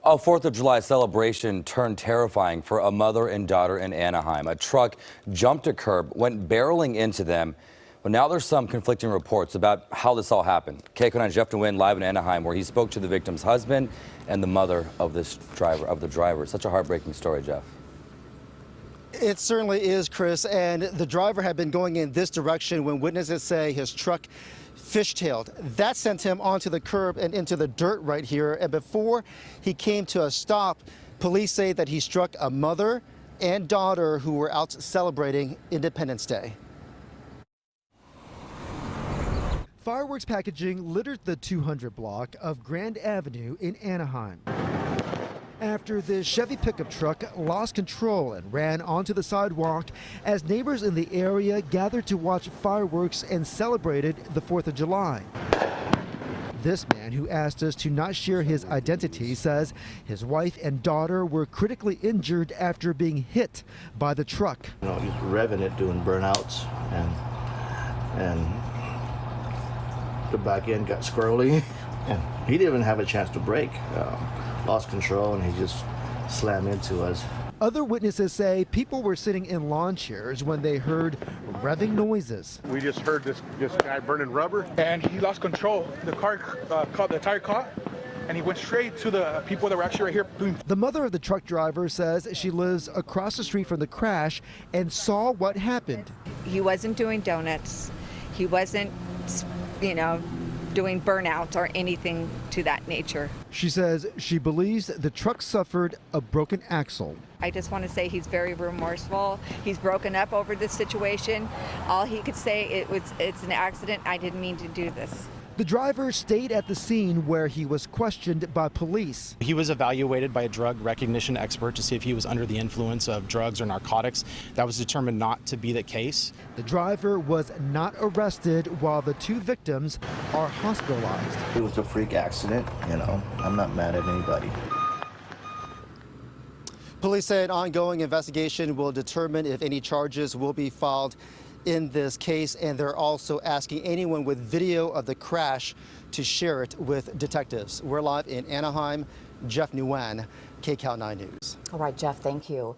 A 4th of July celebration turned terrifying for a mother and daughter in Anaheim. A truck jumped a curb, went barreling into them. But now there's some conflicting reports about how this all happened. KCO9's Jeff Nguyen live in Anaheim, where he spoke to the victim's husband and the mother of the driver. Such a heartbreaking story, Jeff. It certainly is, Chris, and the driver had been going in this direction when witnesses say his truck fishtailed. That sent him onto the curb and into the dirt right here. And before he came to a stop, police say that he struck a mother and daughter who were out celebrating Independence Day. Fireworks packaging littered the 200 block of Grand Avenue in Anaheim after the Chevy pickup truck lost control and ran onto the sidewalk as neighbors in the area gathered to watch fireworks and celebrated the 4th of July. This man, who asked us to not share his identity, says his wife and daughter were critically injured after being hit by the truck. You know, he's revving it, doing burnouts, and the back end got squirrely, and he didn't even have a chance to brake. Lost control, and he just slammed into us. Other witnesses say people were sitting in lawn chairs when they heard revving noises. We just heard this guy burning rubber, and he lost control. The car caught, the tire caught, and he went straight to the people that were actually right here. Boom. The mother of the truck driver says she lives across the street from the crash and saw what happened. He wasn't doing donuts. He wasn't, doing burnouts or anything to that nature. She says she believes the truck suffered a broken axle. I just want to say he's very remorseful. He's broken up over this situation. All he could say, it's an accident. I didn't mean to do this. The driver stayed at the scene where he was questioned by police. He was evaluated by a drug recognition expert to see if he was under the influence of drugs or narcotics. That was determined not to be the case. The driver was not arrested while the two victims are hospitalized. It was a freak accident, I'm not mad at anybody. Police say an ongoing investigation will determine if any charges will be filed in this case, and they're also asking anyone with video of the crash to share it with detectives. We're live in Anaheim. Jeff Nguyen, KCO9 News. All right, Jeff, thank you.